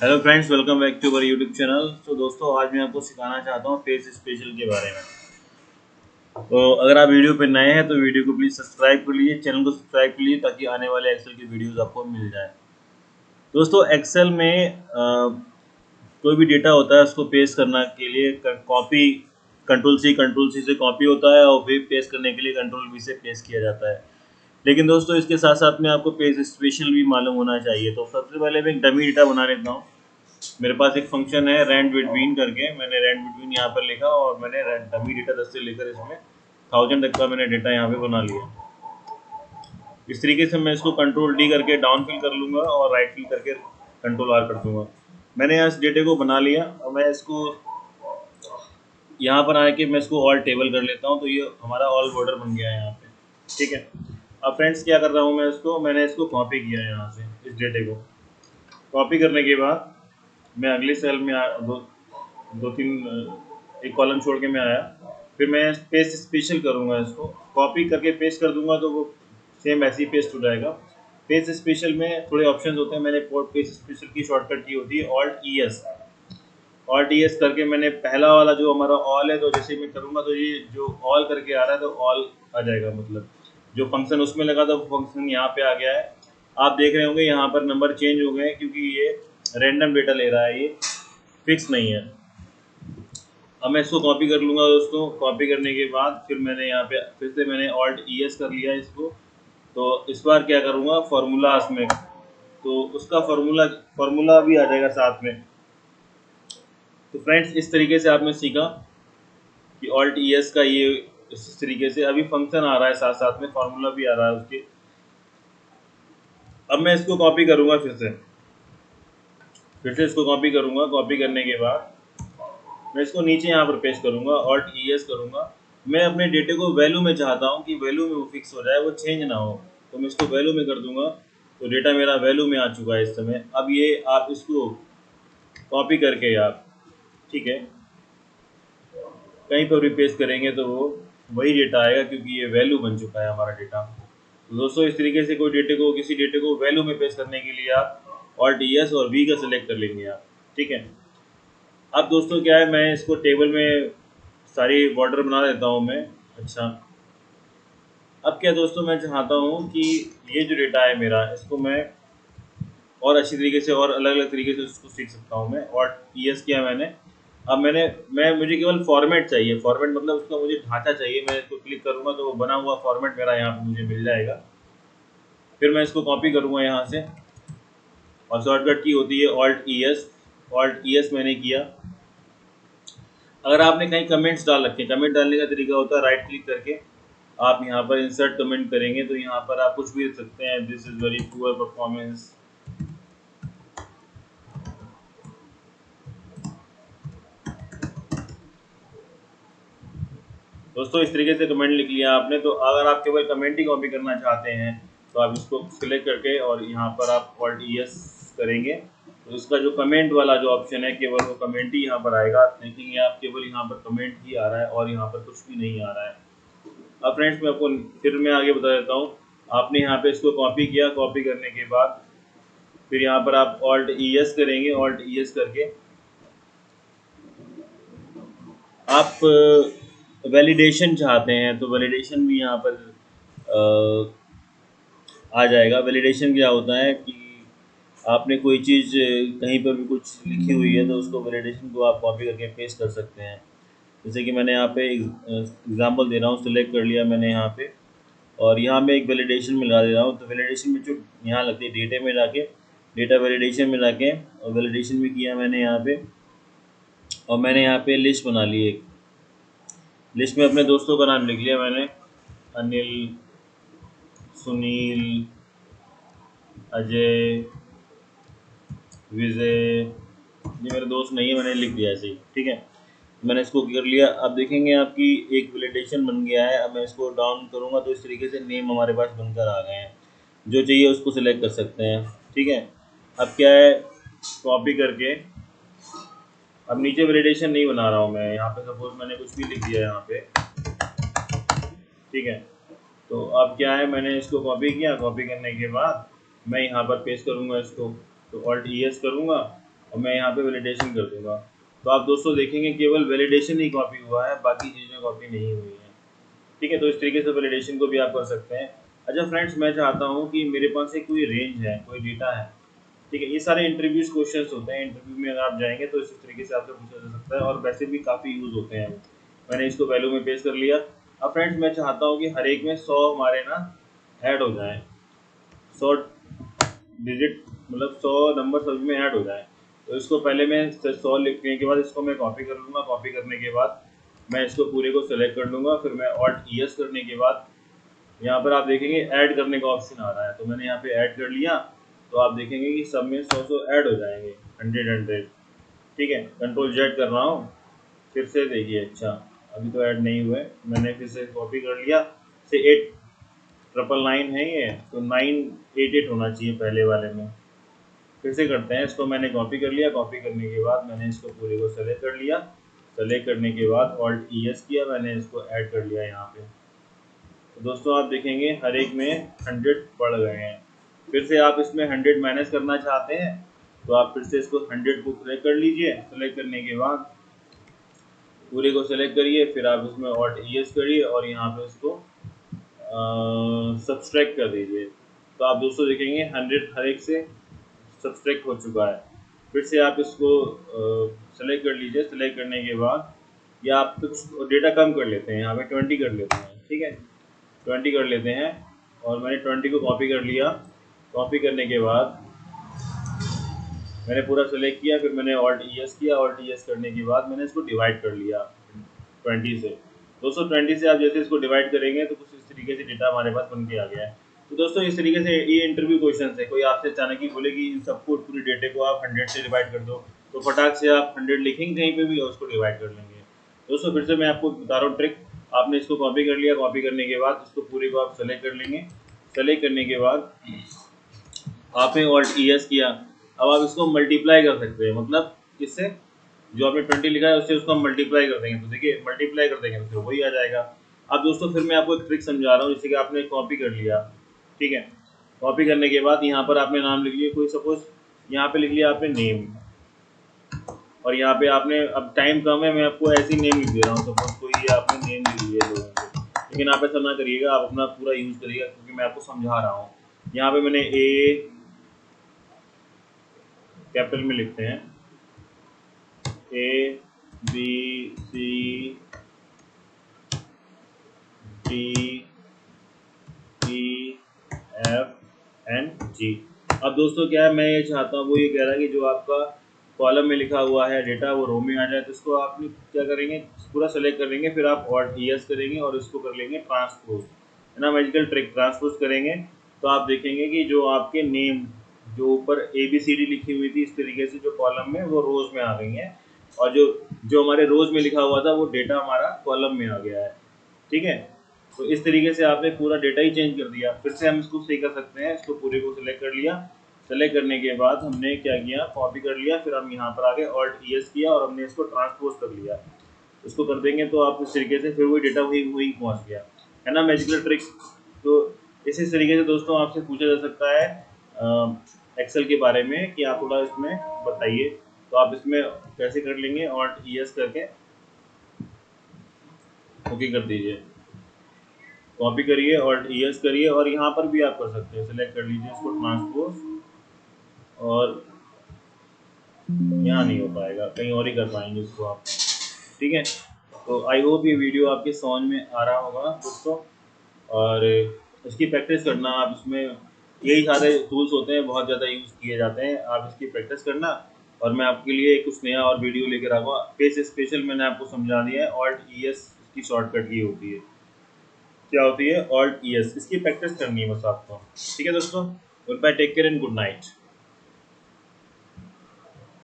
Hello friends, welcome back to our YouTube channel. तो दोस्तों, आज मैं आपको सिखाना चाहता हूँ पेज स्पेशल के बारे में। तो अगर आप वीडियो पे नए हैं तो वीडियो को प्लीज़ सब्सक्राइब कर लीजिए, चैनल को सब्सक्राइब कर लीजिए ताकि आने वाले एक्सेल की वीडियोस आपको मिल जाए। दोस्तों, एक्सेल में कोई भी डेटा होता है उसको पेस्ट करने के लिए कॉपी कंट्रोल सी से कॉपी होता है और फिर पेस्ट करने के लिए कंट्रोल वी से पेस्ट किया जाता है। लेकिन दोस्तों, इसके साथ साथ में आपको पेज स्पेशल भी मालूम होना चाहिए। तो सबसे पहले मैं एक डमी डेटा बना लेता हूँ। मेरे पास एक फंक्शन है रैंड बिटवीन करके, मैंने रैंड बिटवीन यहाँ पर लिखा और मैंने डमी डेटा 10 से लेकर इसमें 1000 तक का मैंने डेटा यहाँ पे बना लिया। इस तरीके से मैं इसको कंट्रोल डी करके डाउन फिल कर लूँगा और राइट क्लिक करके कंट्रोल आर कर दूँगा। मैंने यहाँ इस डेटे को बना लिया और मैं इसको यहाँ पर आके मैं इसको ऑल टेबल कर लेता हूँ। तो ये हमारा ऑल बॉर्डर बन गया है यहाँ पे, ठीक है। अब फ्रेंड्स, क्या कर रहा हूँ मैं मैंने इसको कॉपी किया है यहाँ से, इस डेटे को कॉपी करने के बाद मैं अगले सेल में दो तीन एक कॉलम छोड़ के मैं आया। फिर मैं पेस्ट स्पेशल करूँगा, इसको कॉपी करके पेस्ट कर दूंगा तो वो सेम ऐसे ही पेस्ट हो जाएगा। पेस्ट स्पेशल में थोड़े ऑप्शंस होते हैं। मैंने पेस्ट स्पेशल की शॉर्टकट की होती है ऑल्ट ई एस करके मैंने पहला वाला जो हमारा ऑल है, तो जैसे मैं करूँगा तो ये जो ऑल करके आ रहा है तो ऑल आ जाएगा, मतलब जो फंक्शन उसमें लगा था वो फंक्शन यहाँ पे आ गया है। आप देख रहे होंगे यहाँ पर नंबर चेंज हो गए हैं क्योंकि ये रैंडम डेटा ले रहा है, ये फिक्स नहीं है। अब मैं इसको कॉपी कर लूँगा दोस्तों। कॉपी करने के बाद फिर मैंने यहाँ पे फिर से मैंने ऑल्ट ई एस कर लिया इसको। तो इस बार क्या करूँगा, फार्मूलास में तो उसका फार्मूला भी आ जाएगा साथ में। तो फ्रेंड्स, इस तरीके से आपने सीखा कि ऑल्ट ई एस का ये इस तरीके से अभी फंक्शन आ रहा है, साथ साथ में फार्मूला भी आ रहा है उसके। अब मैं इसको कॉपी करूँगा फिर से इसको कॉपी करूँगा। कॉपी करने के बाद मैं इसको नीचे यहाँ पर पेस्ट करूँगा, ऑल्ट ई एस करूँगा। मैं अपने डेटे को वैल्यू में चाहता हूँ कि वैल्यू में वो फिक्स हो जाए, वो चेंज ना हो। तो मैं इसको वैल्यू में कर दूंगा। तो डेटा मेरा वैल्यू में आ चुका है इस समय। अब ये आप इसको कॉपी करके आप, ठीक है, कहीं पर भी पेस्ट करेंगे तो वो वही डेटा आएगा क्योंकि ये वैल्यू बन चुका है हमारा डेटा। तो दोस्तों, इस तरीके से किसी डेटे को वैल्यू में पेस्ट करने के लिए आप ऑल्ट ई एस और वी का सिलेक्ट कर लेंगे आप, ठीक है। अब दोस्तों क्या है, मैं इसको टेबल में सारी बॉर्डर बना देता हूँ मैं। अच्छा, अब क्या दोस्तों, मैं चाहता हूँ कि ये जो डेटा है मेरा, इसको मैं और अच्छी तरीके से और अलग अलग तरीके से इसको सीख सकता हूँ मैं। और ई एस किया मैंने। अब मुझे केवल फॉर्मेट चाहिए। फॉर्मेट मतलब उसका मुझे ढांचा चाहिए। मैं इसको क्लिक करूँगा तो वो बना हुआ फॉर्मेट मेरा यहाँ पे मुझे मिल जाएगा। फिर मैं इसको कॉपी करूँगा यहाँ से और शॉर्टकट की होती है alt E S. Alt E S मैंने किया। अगर आपने कहीं कमेंट्स डाल रखे, कमेंट डालने का तरीका होता है राइट क्लिक करके आप यहाँ पर इंसर्ट कमेंट करेंगे तो यहाँ पर आप कुछ भी लिख सकते हैं, this is very poor performance. दोस्तों, इस तरीके से कमेंट लिख लिया आपने। तो अगर आप केवल कमेंट ही कॉपी करना चाहते हैं तो आप इसको सिलेक्ट करके और यहाँ पर आप ऑल्ट ई एस करेंगे तो इसका जो कमेंट वाला जो ऑप्शन है, केवल वो कमेंट ही यहाँ पर आएगा। देखेंगे आप केवल यहाँ पर कमेंट ही आ रहा है और यहाँ पर कुछ भी नहीं आ रहा है। अब फ्रेंड्स, मैं आगे बता देता हूँ। आपने यहाँ पे इसको कॉपी किया। कॉपी करने के बाद फिर यहाँ पर आप ऑल्ट ई एस करेंगे। ऑल्ट ई एस करके आप वैलिडेशन चाहते हैं तो वैलिडेशन भी यहाँ पर आ जाएगा। वैलिडेशन क्या होता है कि आपने कोई चीज़ कहीं पर भी कुछ लिखी हुई है तो उसको वैलिडेशन को आप कॉपी करके पेस्ट कर सकते हैं। जैसे कि मैंने यहाँ पे एग्जांपल दे रहा हूँ, सिलेक्ट कर लिया मैंने यहाँ पे और यहाँ मैं एक वैलिडेशन में लगा दे रहा हूँ। तो वैलिडेशन में जो यहाँ लगती है डेटे में जाके, डेटा वैलिडेशन में जाके और वैलिडेशन भी किया मैंने यहाँ पे। और मैंने यहाँ पे लिस्ट बना ली। एक लिस्ट में अपने दोस्तों का नाम लिख लिया मैंने, अनिल, सुनील, अजय, विजय। ये मेरे दोस्त नहीं है, मैंने लिख दिया ऐसे ही, ठीक है। मैंने इसको कर लिया। अब देखेंगे आपकी एक वैलिडेशन बन गया है। अब मैं इसको डाउन करूँगा तो इस तरीके से नेम हमारे पास बनकर आ गए हैं। जो चाहिए उसको सिलेक्ट कर सकते हैं, ठीक है। अब क्या है, कॉपी करके अब नीचे वैलिडेशन नहीं बना रहा हूँ मैं। यहाँ पे सपोज मैंने कुछ भी लिख दिया यहाँ पे, ठीक है। तो अब क्या है, मैंने इसको कॉपी किया। कॉपी करने के बाद मैं यहाँ पर पेस्ट करूँगा इसको। तो ऑल्ट ई एस करूँगा और मैं यहाँ पे वैलिडेशन कर दूंगा। तो आप दोस्तों देखेंगे केवल वैलिडेशन ही कॉपी हुआ है, बाकी चीज़ें कॉपी नहीं हुई हैं। ठीक है, तो इस तरीके से वैलिडेशन को भी आप कर सकते हैं। अच्छा फ्रेंड्स, मैं चाहता हूँ कि मेरे पास एक कोई रेंज है, कोई डेटा है। ठीक है, ये सारे इंटरव्यूज क्वेश्चंस होते हैं। इंटरव्यू में अगर आप जाएंगे तो इस तरीके से आपसे पूछा जा सकता है, और वैसे भी काफ़ी यूज़ होते हैं। मैंने इसको वैल्यू में पेश कर लिया। अब फ्रेंड्स, मैं चाहता हूँ कि हर एक में 100 हमारे ना ऐड हो जाए, 100 डिजिट, मतलब 100 नंबर सभी में ऐड हो जाए। तो इसको पहले मैं 100 लिखने के बाद इसको मैं कॉपी कर लूँगा। कॉपी करने के बाद मैं इसको पूरे को सेलेक्ट कर लूँगा। फिर मैं Alt ES करने के बाद यहाँ पर आप देखेंगे ऐड करने का ऑप्शन आ रहा है, तो मैंने यहाँ पे ऐड कर लिया। तो आप देखेंगे कि सब में 100 ऐड हो जाएंगे, 100। ठीक है, कंट्रोल Z कर रहा हूँ, फिर से देखिए। अच्छा, अभी तो ऐड नहीं हुए। मैंने फिर से कॉपी कर लिया। से 899 है ये, तो 988 होना चाहिए पहले वाले में। फिर से करते हैं इसको। मैंने कॉपी कर लिया। कॉपी करने के बाद मैंने इसको पूरे को सेलेक्ट कर लिया। सेलेक्ट करने के बाद Alt ES किया, मैंने इसको ऐड कर लिया यहाँ पे। तो दोस्तों आप देखेंगे हर एक में 100 बढ़ गए हैं। फिर से आप इसमें 100 माइनस करना चाहते हैं, तो आप फिर से इसको 100 को सेलेक्ट कर लीजिए। सेलेक्ट करने के बाद पूरे को सेलेक्ट करिए, फिर आप इसमें Alt ES करिए और यहाँ पे उसको सब्सट्रैक्ट कर दीजिए। तो आप दोस्तों देखेंगे 100 हर एक से सब्सट्रैक्ट हो चुका है। फिर से आप इसको सेलेक्ट कर लीजिए। सेलेक्ट करने के बाद या आप कुछ डेटा कम कर लेते हैं, यहाँ पे 20 कर लेते हैं। ठीक है, 20 कर लेते हैं, और मैंने 20 को कॉपी कर लिया। कॉपी करने के बाद मैंने पूरा सेलेक्ट किया, फिर मैंने Alt ES किया। Alt ES करने के बाद मैंने इसको डिवाइड कर लिया 20 से। दोस्तों 20 से आप जैसे इसको डिवाइड करेंगे तो कुछ इस तरीके से डेटा हमारे पास बन के आ गया है। तो दोस्तों इस तरीके से ये इंटरव्यू क्वेश्चन है। कोई आपसे अचानक ही बोले कि इन सबको पूरे डेटे को आप 100 से डिवाइड कर दो, तो फटाक से आप 100 लिखेंगे कहीं पे भी और उसको डिवाइड कर लेंगे। दोस्तों फिर से मैं आपको बता रहा हूँ ट्रिक। आपने इसको कॉपी कर लिया। कॉपी करने के बाद इसको पूरे को आप सेलेक्ट कर लेंगे। सेलेक्ट करने के बाद आपने Alt ES किया। अब आप इसको मल्टीप्लाई कर सकते हैं, मतलब किससे, जो आपने 20 लिखा है उससे उसको हम मल्टीप्लाई कर देंगे। तो देखिए मल्टीप्लाई कर देंगे तो फिर वही आ जाएगा। अब दोस्तों फिर मैं आपको एक ट्रिक समझा रहा हूँ। जैसे कि आपने कॉपी कर लिया, ठीक है। कॉपी करने के बाद यहाँ पर आपने नाम लिख लिया, कोई सपोज यहाँ पे लिख लिया आपने नेम, और यहाँ पे आपने, अब टाइम कम है, मैं आपको ऐसी नेम लिख दे रहा हूँ। सपोज कोई आपने नेम लिख लिया लोगों को, लेकिन आप ऐसा ना करिएगा, आप अपना पूरा यूज़ करिएगा, क्योंकि मैं आपको समझा रहा हूँ। यहाँ पे मैंने A कैपिटल में लिखते हैं, ABCDEF एंड G। अब दोस्तों क्या है, मैं ये चाहता हूँ, वो ये कह रहा है कि जो आपका कॉलम में लिखा हुआ है डेटा वो रो में आ जाए। तो इसको आप क्या करेंगे, पूरा सेलेक्ट कर लेंगे, फिर आप Alt ES करेंगे और इसको कर लेंगे ट्रांसपोज, है ना, मैजिकल ट्रिक। ट्रांसपोज करेंगे तो आप देखेंगे कि जो आपके नेम, जो ऊपर ABCD लिखी हुई थी इस तरीके से, जो कॉलम में वो रोज में आ गई है, और जो जो हमारे रोज में लिखा हुआ था वो डेटा हमारा कॉलम में आ गया है। ठीक है, तो इस तरीके से आपने पूरा डेटा ही चेंज कर दिया। फिर से हम इसको सही कर सकते हैं। इसको पूरे को सिलेक्ट कर लिया। सेलेक्ट करने के बाद हमने क्या किया, कॉपी कर लिया, फिर हम यहाँ पर आगे Alt ES किया और हमने इसको ट्रांसपोज कर लिया। इसको कर देंगे तो आप इस तरीके से फिर वही डेटा वही वही पहुँच गया, है ना, मैजिकल ट्रिक। तो इसी तरीके से दोस्तों आपसे पूछा जा सकता है एक्सेल के बारे में कि आप थोड़ा इसमें बताइए। तो आप इसमें कैसे कर लेंगे, Alt ES करके ओके कर दीजिए। कॉपी करिए, Alt ES करिए, और यहाँ पर भी आप कर सकते हैं। सेलेक्ट कर लीजिए इसको ट्रांसपोज, और यहाँ नहीं हो पाएगा, कहीं और ही कर पाएंगे इसको आप। ठीक है, तो आई होप ये वीडियो आपके समझ में आ रहा होगा दोस्तों, और इसकी प्रैक्टिस करना आप। इसमें यही सारे टूल्स होते हैं, बहुत ज़्यादा यूज़ किए जाते हैं। आप इसकी प्रैक्टिस करना, और मैं आपके लिए कुछ नया और वीडियो लेकर आऊँगा। पेज स्पेशल मैंने आपको समझा दिया है। Alt ES इसकी शॉर्टकट की होती है, क्या होती है Alt ES, इसकी प्रैक्टिस करनी है बस आपको। ठीक है दोस्तों, good bye, take care and good night.